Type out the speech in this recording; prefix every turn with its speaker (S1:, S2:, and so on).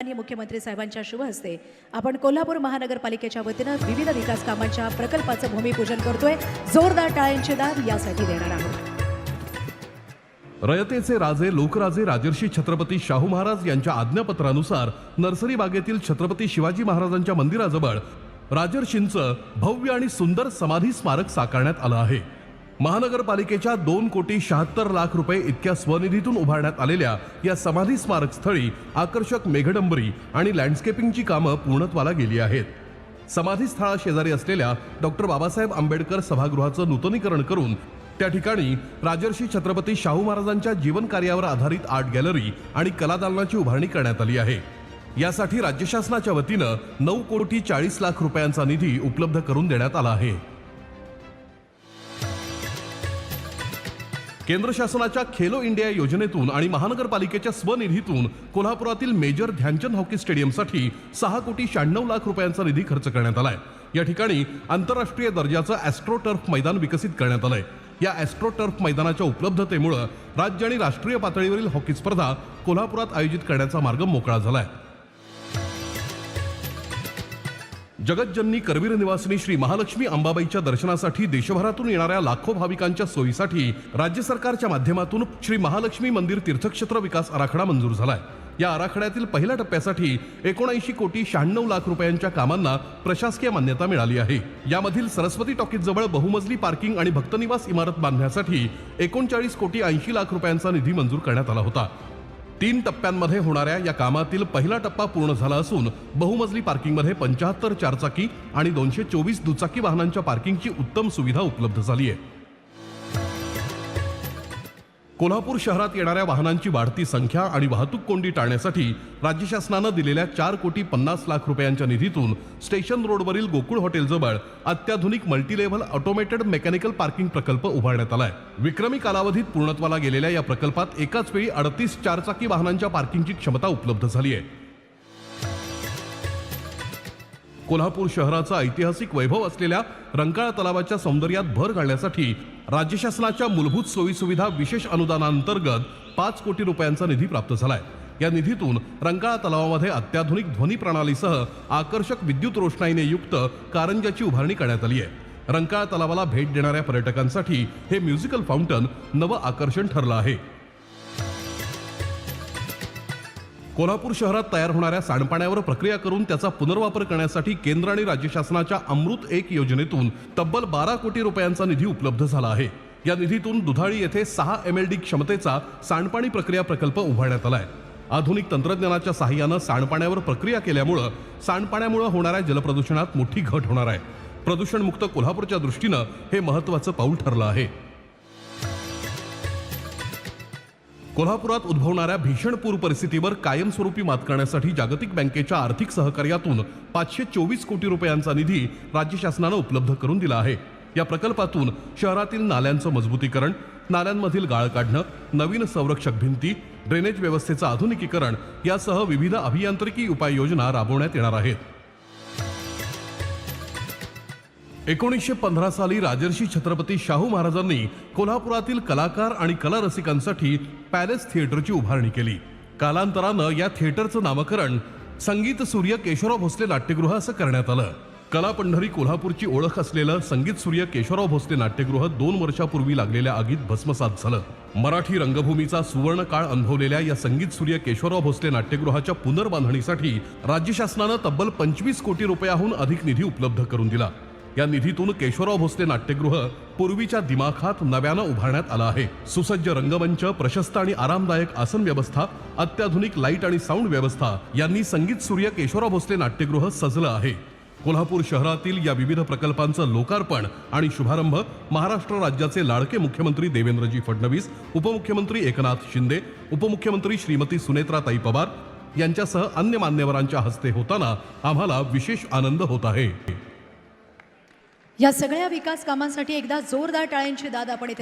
S1: मुख्यमंत्री साहेबांच्या शुभ हस्ते आपण कोल्हापूर महानगरपालिकेच्या वतीने विविध विकास कामांच्या प्रकल्पाचं भूमिपूजन करतोय। जोरदार टाळ्यांचे दाद यासाठी देणार आहोत।
S2: रयतेचे राजे लोकराजे राजर्षी छत्रपती शाहू महाराज यांच्या आज्ञापत्रानुसार नर्सरी बागेतील छत्रपती शिवाजी महाराजांच्या मंदिराजवळ राजर्षींचं भव्य आणि सुंदर समाधी स्मारक साकारण्यात आलं आहे। महानगरपालिकेच्या 2,76,00,000 रुपये इतक्या स्वनिधीतून उभारण्यात आलेल्या या समाधी स्मारक स्थळी आकर्षक मेघडंबरी आणि लँडस्केपिंगची कामं पूर्णत्वाला गेली आहेत। समाधी स्थळाशेजारी असलेल्या डॉक्टर बाबासाहेब आंबेडकर सभागृहाचं नूतनीकरण करून त्या ठिकाणी राजर्षी छत्रपती शाहू महाराजांच्या जीवन कार्यावर आधारित आर्ट गॅलरी आणि कलादालनाची उभारणी करण्यात आली आहे। यासाठी राज्य शासनाच्या वतीनं 9,40,00,000 रुपयांचा निधी उपलब्ध करून देण्यात आला आहे। केंद्र शासनाच्या खेलो इंडिया योजनेतून आणि महानगरपालिकेच्या स्वनिधीतून कोल्हापुरातील मेजर ध्यानचंद हॉकी स्टेडियमसाठी 6,96,00,000 रुपयांचा निधी खर्च करण्यात आलाय। या ठिकाणी आंतरराष्ट्रीय दर्जाचं ॲस्ट्रोटर्फ मैदान विकसित करण्यात आलंय। या ॲस्ट्रोटर्फ मैदानाच्या उपलब्धतेमुळे राज्य आणि राष्ट्रीय पातळीवरील हॉकी स्पर्धा कोल्हापुरात आयोजित करण्याचा मार्ग मोकळा झालाय। जगज्जननी करवीर निवासिनी श्री महालक्ष्मी अंबाबाईच्या दर्शनासाठी देशभरातून येणाऱ्या लाखो भाविकांच्या सोयीसाठी राज्य सरकारच्या माध्यमातून श्री महालक्ष्मी मंदिर तीर्थक्षेत्र विकास आराखडा मंजूर झालाय। या आराखड्यातील पहिल्या टप्प्यासाठी 79,96,00,000 रुपयांच्या कामांना प्रशासकीय मान्यता मिळाली आहे। यामधील सरस्वती टॉकीज जवळ बहुमजली पार्किंग आणि भक्तनिवास इमारत बांधण्यासाठी 39,80,00,000 रुपयांचा निधी मंजूर करण्यात आला होता। 3 टप्प्यांमध्ये होणाऱ्या या कामातील पहिला टप्पा पूर्ण झाला असून बहुमजली पार्किंगमध्ये 75 चारचाकी आणि 224 दुचाकी वाहनांच्या पार्किंगची उत्तम सुविधा उपलब्ध झाली आहे। कोल्हापूर शहरात येणाऱ्या वाहनांची वाढती संख्या आणि वाहतूक कोंडी टाळण्यासाठी राज्य शासनाने दिलेल्या 4,50,00,000 रुपयांच्या निधीतून स्टेशन रोडवरील गोकुळ हॉटेलजवळ अत्याधुनिक मल्टीलेव्हल ऑटोमेटेड मेकॅनिकल पार्किंग प्रकल्प उभारण्यात आलाय। विक्रमी कालावधीत पूर्णत्वाला गेलेल्या या प्रकल्पात एकाच वेळी 38 चारचाकी वाहनांच्या पार्किंगची क्षमता उपलब्ध झाली आहे। कोल्हापूर शहराचा ऐतिहासिक वैभव असलेल्या रंकाळा तलावाच्या सौंदर्यात भर घालण्यासाठी राज्य शासनाच्या मूलभूत सोयी सुविधा विशेष अनुदानांतर्गत 5 कोटी रुपयांचा निधी प्राप्त झालाय। या निधीतून रंकाळा तलावामध्ये अत्याधुनिक ध्वनी प्रणालीसह आकर्षक विद्युत रोषणाईने युक्त कारंजाची उभारणी करण्यात आली आहे। रंकाळा तलावाला भेट देणाऱ्या पर्यटकांसाठी हे म्युझिकल फाउंटन नवं आकर्षण ठरलं आहे। कोल्हापूर शहरात तयार होणाऱ्या सांडपाण्यावर प्रक्रिया करून त्याचा पुनर्वापर करण्यासाठी केंद्र आणि राज्य शासनाच्या अमृत 1 योजनेतून तब्बल 12 कोटी रुपयांचा निधी उपलब्ध झाला आहे। या निधीतून दुधाळी येथे 6 MLD क्षमतेचा सांडपाणी प्रक्रिया प्रकल्प उभारण्यात आलाय। आधुनिक तंत्रज्ञानाच्या सहाय्याने सांडपाण्यावर प्रक्रिया केल्यामुळे सांडपाण्यामुळे होणाऱ्या जलप्रदूषणात मोठी घट होणार आहे। प्रदूषणमुक्त कोल्हापूरच्या दृष्टीने हे महत्त्वाचं पाऊल ठरलं आहे। कोल्हापुरात उद्भवणाऱ्या भीषण पूर परिस्थितीवर कायमस्वरूपी मात करण्यासाठी जागतिक बँकेच्या आर्थिक सहकार्यातून 524 कोटी रुपयांचा निधी राज्य शासनाने उपलब्ध करून दिला आहे। या प्रकल्पातून शहरातील नाल्यांचं मजबूतीकरण, नाल्यांमधील गाळ काढणं, नवीन संरक्षक भिंती, ड्रेनेज व्यवस्थेचं आधुनिकीकरण यासह विविध अभियांत्रिकी उपाययोजना राबवण्यात येणार आहेत। 1915 साली राजर्षी छत्रपती शाहू महाराजांनी कोल्हापुरातील कलाकार आणि कला रसिकांसाठी पॅलेस थिएटरची उभारणी केली। कालांतरानं या थिएटरचं नामकरण संगीत सूर्य केशवराव भोसले नाट्यगृह असं करण्यात आलं। कला पंढरी कोल्हापूरची ओळख असलेलं संगीत सूर्य केशवराव भोसले नाट्यगृह 2 वर्षापूर्वी लागलेल्या आगीत भस्मसात झालं। मराठी रंगभूमीचा सुवर्ण काळ अनुभवलेल्या या संगीत सूर्य केशवराव भोसले नाट्यगृहाच्या पुनर्बांधणीसाठी राज्य शासनानं तब्बल 25 कोटी रुपयाहून अधिक निधी उपलब्ध करून दिला। या निधीतून केशवराव भोसले नाट्यगृह पूर्वीच्या दिमाखात नव्यानं उभारण्यात आलं आहे। सुसज्ज रंगमंच, प्रशस्त आणि आरामदायक आसन व्यवस्था, अत्याधुनिक लाईट आणि साऊंड व्यवस्था यांनी संगीत सूर्य केशवराव भोसले नाट्यगृह सजलं आहे। कोल्हापूर शहरातील या विविध प्रकल्पांचं लोकार्पण आणि शुभारंभ महाराष्ट्र राज्याचे लाडके मुख्यमंत्री देवेंद्रजी फडणवीस, उपमुख्यमंत्री एकनाथ शिंदे, उपमुख्यमंत्री श्रीमती सुनेत्राताई पवार यांच्यासह अन्य मान्यवरांच्या हस्ते होताना आम्हाला विशेष आनंद होत आहे।
S1: या सगळ्या विकास कामांसाठी एकदा जोरदार टाळ्यांची दाद आपण इथे